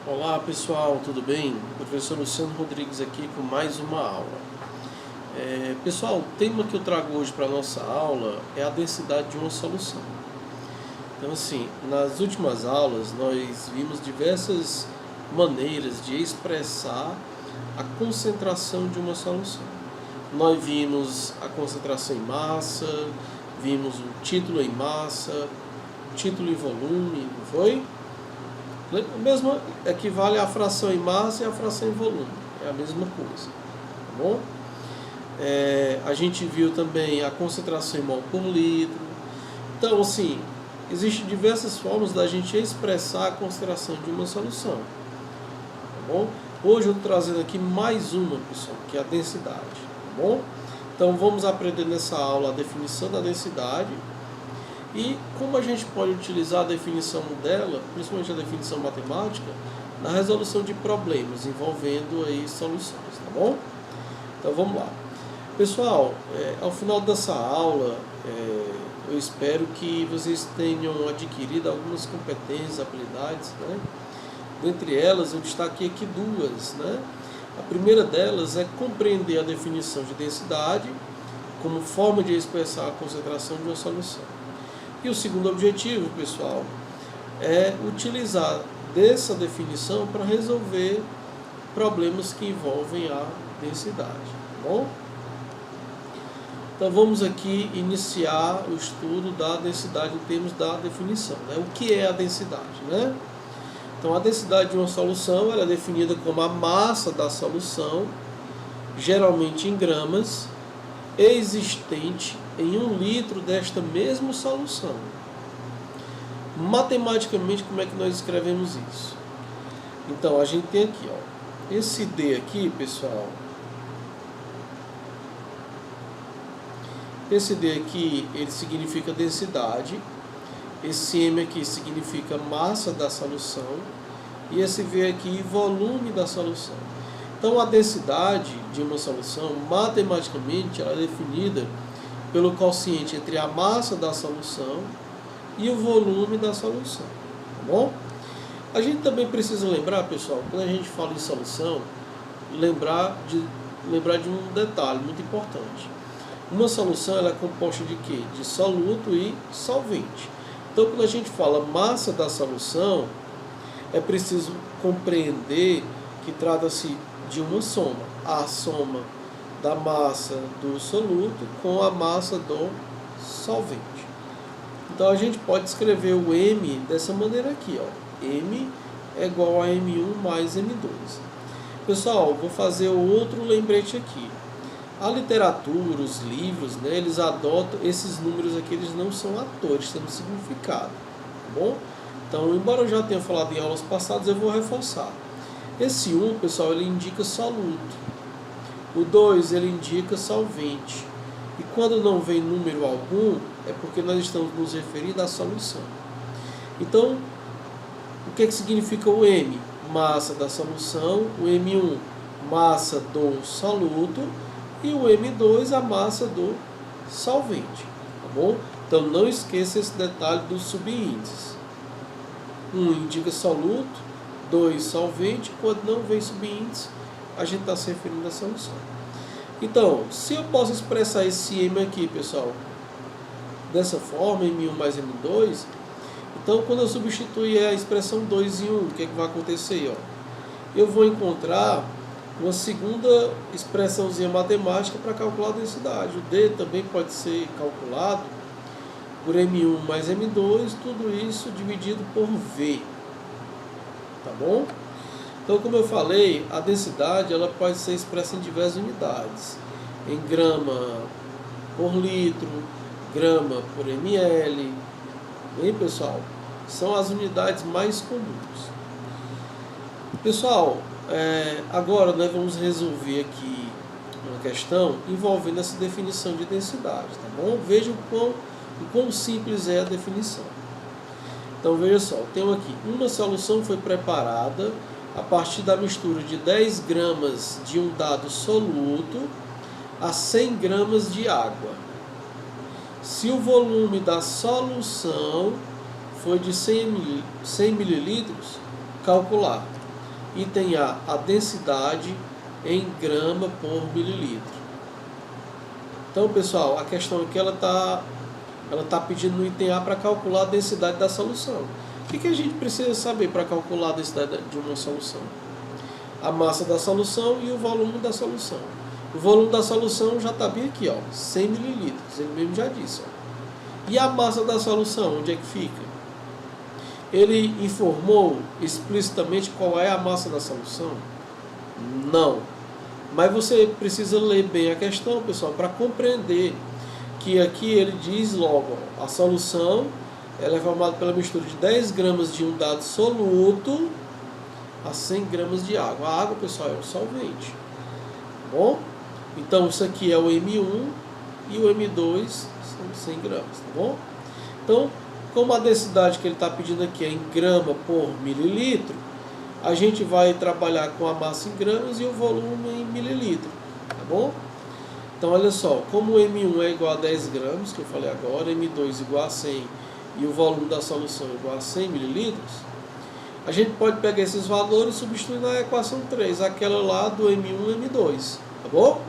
Olá pessoal, tudo bem? Professor Luciano Rodrigues aqui com mais uma aula. Pessoal, o tema que eu trago hoje para a nossa aula é a densidade de uma solução. Então assim, nas últimas aulas nós vimos diversas maneiras de expressar a concentração de uma solução. Nós vimos a concentração em massa, vimos o título em massa, título em volume, não foi? O mesmo equivale à fração em massa e à fração em volume. É a mesma coisa. Tá bom? A gente viu também a concentração em mol por litro. Então, assim, existem diversas formas da gente expressar a concentração de uma solução. Tá bom? Hoje eu estou trazendo aqui mais uma, pessoal, que é a densidade. Tá bom? Então, vamos aprender nessa aula a definição da densidade. E como a gente pode utilizar a definição dela, principalmente a definição matemática, na resolução de problemas envolvendo aí soluções, tá bom? Então vamos lá. Pessoal, ao final dessa aula, eu espero que vocês tenham adquirido algumas competências, habilidades, né? Dentre elas, eu destaquei aqui duas, né? A primeira delas é compreender a definição de densidade como forma de expressar a concentração de uma solução. E o segundo objetivo, pessoal, é utilizar dessa definição para resolver problemas que envolvem a densidade. Tá bom? Então vamos aqui iniciar o estudo da densidade em termos da definição. Né? O que é a densidade? Né? Então a densidade de uma solução ela é definida como a massa da solução, geralmente em gramas, existente em 1 litro desta mesma solução. Matematicamente, como é que nós escrevemos isso? Então, a gente tem aqui, ó, esse D aqui, pessoal, esse D aqui, ele significa densidade, esse M aqui significa massa da solução, e esse V aqui, volume da solução. Então, a densidade de uma solução, matematicamente, ela é definida pelo quociente entre a massa da solução e o volume da solução. Tá bom? A gente também precisa lembrar, pessoal, quando a gente fala em solução, lembrar de um detalhe muito importante. Uma solução ela é composta de quê? De soluto e solvente. Então, quando a gente fala massa da solução, é preciso compreender que trata-se de uma soma, a soma da massa do soluto com a massa do solvente. Então a gente pode escrever o M dessa maneira aqui, ó. M é igual a M1 mais M2. Pessoal, vou fazer outro lembrete aqui. A literatura, os livros, né, eles adotam esses números aqui, eles não são atores, têm um significado, tá bom? Então, embora eu já tenha falado em aulas passadas, eu vou reforçar. Esse 1, pessoal, ele indica soluto. O 2, ele indica solvente. E quando não vem número algum, é porque nós estamos nos referindo à solução. Então, o que significa o M? Massa da solução. O M1, massa do soluto. E o M2, a massa do solvente. Tá bom? Então, não esqueça esse detalhe dos subíndices. 1 indica soluto. 2, solvente. Quando não vem subíndice, a gente está se referindo à solução. Então, se eu posso expressar esse M aqui, pessoal, dessa forma, M1 mais M2, então quando eu substituir a expressão 2 em 1, o que é que vai acontecer? Ó? Eu vou encontrar uma segunda expressãozinha matemática para calcular a densidade. O D também pode ser calculado por M1 mais M2, tudo isso dividido por V. Tá bom? Então, como eu falei, a densidade ela pode ser expressa em diversas unidades. Em grama por litro, grama por ml. Bem, pessoal? São as unidades mais comuns. Pessoal, agora nós vamos resolver aqui uma questão envolvendo essa definição de densidade. Tá bom? Vejam o quão simples é a definição. Então, veja só, tenho aqui, uma solução foi preparada a partir da mistura de 10 gramas de um dado soluto a 100 gramas de água. Se o volume da solução foi de 100 mililitros, calcular. Item A densidade em grama por mililitro. Então, pessoal, a questão aqui ela tá pedindo no item A para calcular a densidade da solução. O que a gente precisa saber para calcular a densidade de uma solução? A massa da solução e o volume da solução. O volume da solução já está bem aqui, ó, 100 mililitros, ele mesmo já disse. Ó. E a massa da solução, onde é que fica? Ele informou explicitamente qual é a massa da solução? Não. Mas você precisa ler bem a questão, pessoal, para compreender que aqui ele diz logo, ó, a solução ela é formada pela mistura de 10 gramas de um dado soluto a 100 gramas de água. A água, pessoal, é um solvente. Tá bom? Então, isso aqui é o M1 e o M2 são 100 gramas. Tá bom? Então, como a densidade que ele está pedindo aqui é em grama por mililitro, a gente vai trabalhar com a massa em gramas e o volume em mililitro. Tá bom? Então, olha só. Como o M1 é igual a 10 gramas, que eu falei agora, M2 igual a 100 e o volume da solução igual a 100 mililitros, a gente pode pegar esses valores e substituir na equação 3, aquela lá do M1 e M2, tá bom?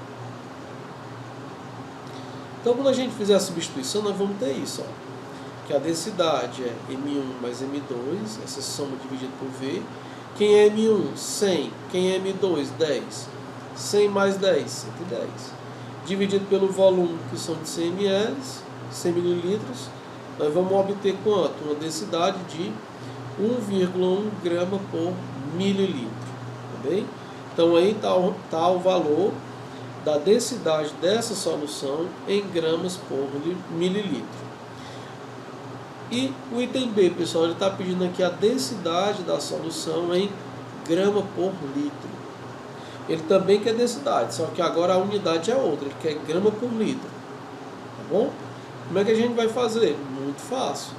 Então, quando a gente fizer a substituição, nós vamos ter isso, ó, que a densidade é M1 mais M2, essa soma dividida por V. Quem é M1? 100. Quem é M2? 10. 100 mais 10, 110. Dividido pelo volume, que são de 100 ml, 100 mililitros, nós vamos obter quanto? Uma densidade de 1,1 grama por mililitro. Tá bem? Então aí está o valor da densidade dessa solução em gramas por mililitro. E o item B, pessoal, ele está pedindo aqui a densidade da solução em grama por litro. Ele também quer densidade, só que agora a unidade é outra, ele quer grama por litro. Tá bom? Como é que a gente vai fazer? Muito fácil.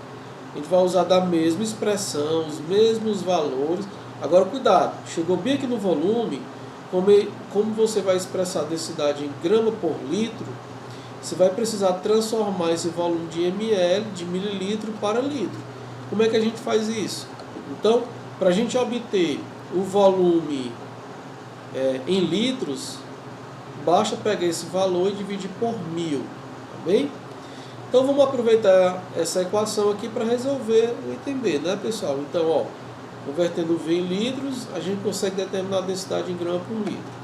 A gente vai usar da mesma expressão, os mesmos valores. Agora, cuidado, chegou bem aqui no volume, como você vai expressar a densidade em grama por litro, você vai precisar transformar esse volume de ml, de mililitro, para litro. Como é que a gente faz isso? Então, para a gente obter o volume em litros, basta pegar esse valor e dividir por 1000. Tá bem? Então vamos aproveitar essa equação aqui para resolver o item B, né, pessoal? Então, ó, convertendo V em litros, a gente consegue determinar a densidade em grama por litro.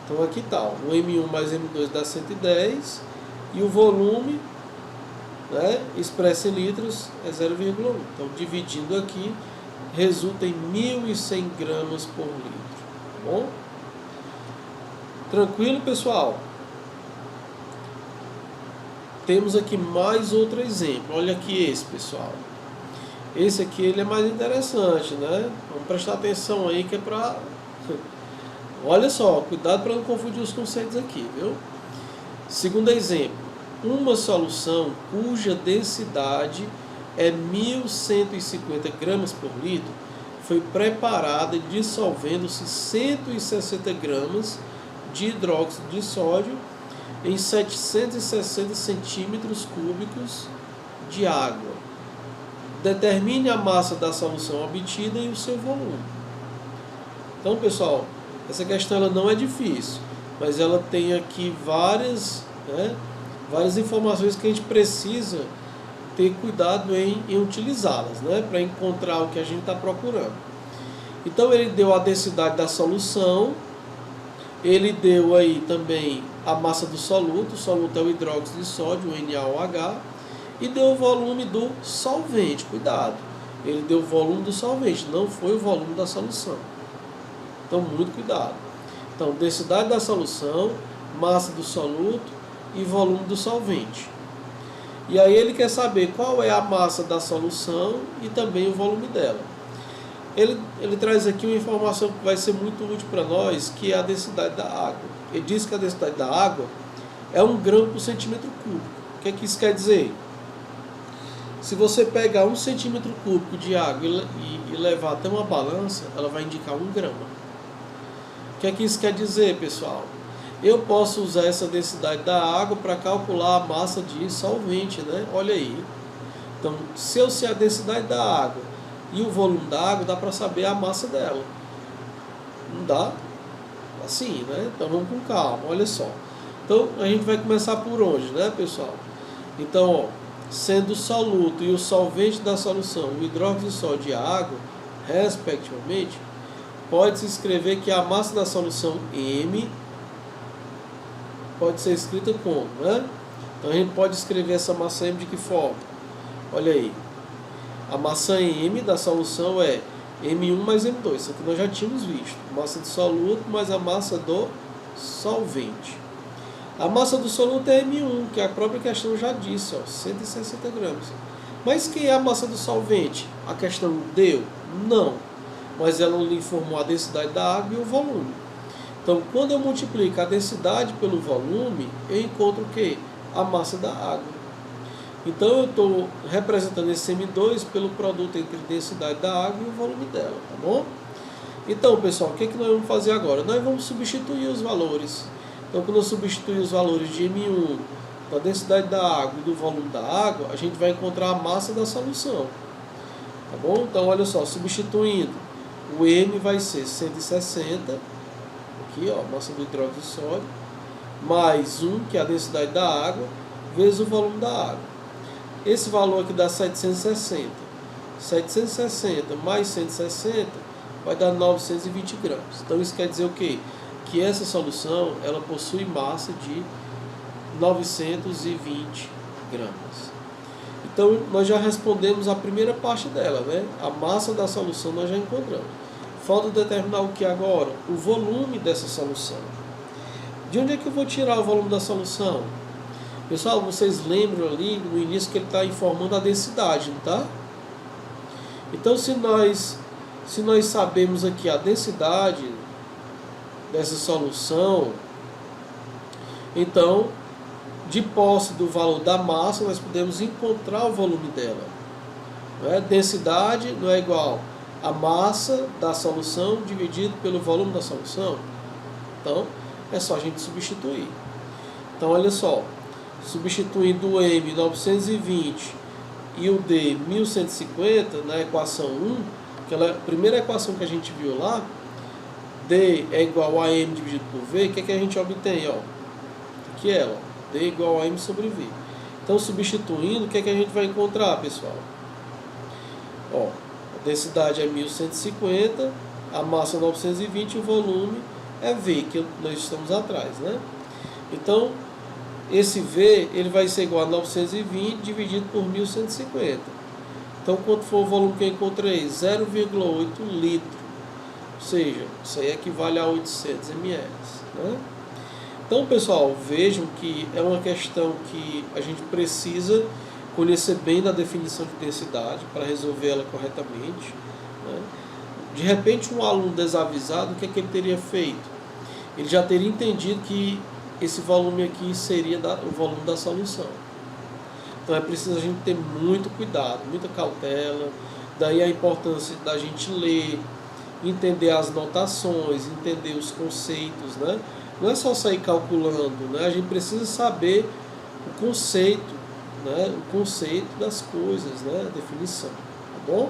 Então aqui está, o M1 mais M2 dá 110 e o volume, né, expresso em litros é 0,1. Então dividindo aqui, resulta em 1.100 gramas por litro. Tá bom? Tranquilo, pessoal? Temos aqui mais outro exemplo. Olha aqui esse, pessoal. Esse aqui ele é mais interessante, né? Vamos prestar atenção aí que é para... Olha só, cuidado para não confundir os conceitos aqui, viu? Segundo exemplo, uma solução cuja densidade é 1.150 gramas por litro foi preparada dissolvendo-se 160 gramas de hidróxido de sódio em 760 centímetros cúbicos de água. Determine a massa da solução obtida e o seu volume. Então, pessoal, essa questão ela não é difícil, mas ela tem aqui várias informações que a gente precisa ter cuidado em utilizá-las, né, para encontrar o que a gente está procurando. Então, ele deu a densidade da solução, ele deu aí também a massa do soluto, o soluto é o hidróxido de sódio, o NaOH, e deu o volume do solvente, cuidado, ele deu o volume do solvente, não foi o volume da solução. Então, muito cuidado. Então, densidade da solução, massa do soluto e volume do solvente. E aí ele quer saber qual é a massa da solução e também o volume dela. Ele traz aqui uma informação que vai ser muito útil para nós, que é a densidade da água. Ele diz que a densidade da água é 1 grama por centímetro cúbico. O que é que isso quer dizer? Se você pegar 1 centímetro cúbico de água e levar até uma balança, ela vai indicar 1 grama. O que é que isso quer dizer, pessoal? Eu posso usar essa densidade da água para calcular a massa de solvente, né? Olha aí. Então, se eu sei a densidade da água e o volume da água, dá para saber a massa dela. Não dá assim, né? Então vamos com calma, olha só. Então a gente vai começar por onde, né, pessoal? Então, ó, sendo o soluto e o solvente da solução o hidróxido de sódio e a água, respectivamente, pode-se escrever que a massa da solução M pode ser escrita como, né? Então a gente pode escrever essa massa M de que forma? Olha aí, a massa M da solução é M1 mais M2, isso aqui nós já tínhamos visto. Massa do soluto mais a massa do solvente. A massa do soluto é M1, que a própria questão já disse, ó, 160 gramas. Mas quem é a massa do solvente? A questão deu? Não. Mas ela lhe informou a densidade da água e o volume. Então, quando eu multiplico a densidade pelo volume, eu encontro o quê? A massa da água. Então, eu estou representando esse M2 pelo produto entre a densidade da água e o volume dela, tá bom? Então, pessoal, o que nós vamos fazer agora? Nós vamos substituir os valores. Então, quando eu substituir os valores de M1, da densidade da água e do volume da água, a gente vai encontrar a massa da solução. Tá bom? Então, olha só, substituindo, o M vai ser 160, aqui, ó, massa do hidróxido de sódio, mais 1, que é a densidade da água, vezes o volume da água. Esse valor aqui dá 760. 760 mais 160 vai dar 920 gramas. Então, isso quer dizer o quê? Que essa solução ela possui massa de 920 gramas. Então, nós já respondemos a primeira parte dela, né? A massa da solução nós já encontramos. Falta determinar o que agora? O volume dessa solução. De onde é que eu vou tirar o volume da solução? Pessoal, vocês lembram ali no início que ele está informando a densidade, não tá? Então, se nós sabemos aqui a densidade dessa solução, então, de posse do valor da massa, nós podemos encontrar o volume dela. Não é? Densidade não é igual a massa da solução dividido pelo volume da solução. Então, é só a gente substituir. Então, olha só, substituindo o M 920 e o D 1150 na equação 1, aquela primeira equação que a gente viu lá, D é igual a M dividido por V, o que é que a gente obtém? Ó, aqui é ela, D é igual a M sobre V. Então, substituindo, o que é que a gente vai encontrar, pessoal? Ó, a densidade é 1150, a massa 920 e o volume é V, que nós estamos atrás, né? Então, esse V ele vai ser igual a 920 dividido por 1150. Então, quanto for o volume que eu encontrei? 0,8 litro. Ou seja, isso aí equivale a 800 ml. Né? Então, pessoal, vejam que é uma questão que a gente precisa conhecer bem da definição de densidade para resolver ela corretamente. Né? De repente, um aluno desavisado, o que é que ele teria feito? Ele já teria entendido que esse volume aqui seria o volume da solução. Então é preciso a gente ter muito cuidado, muita cautela, daí a importância da gente ler, entender as notações, entender os conceitos, né? Não é só sair calculando, né? A gente precisa saber o conceito, né? O conceito das coisas, né? A definição, tá bom?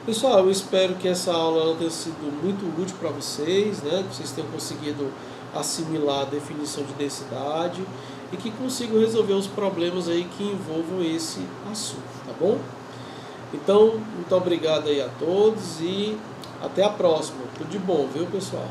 Pessoal, eu espero que essa aula tenha sido muito útil para vocês, né? Que vocês tenham conseguido assimilar a definição de densidade e que consigam resolver os problemas aí que envolvam esse assunto, tá bom? Então, muito obrigado aí a todos e até a próxima. Tudo de bom, viu, pessoal?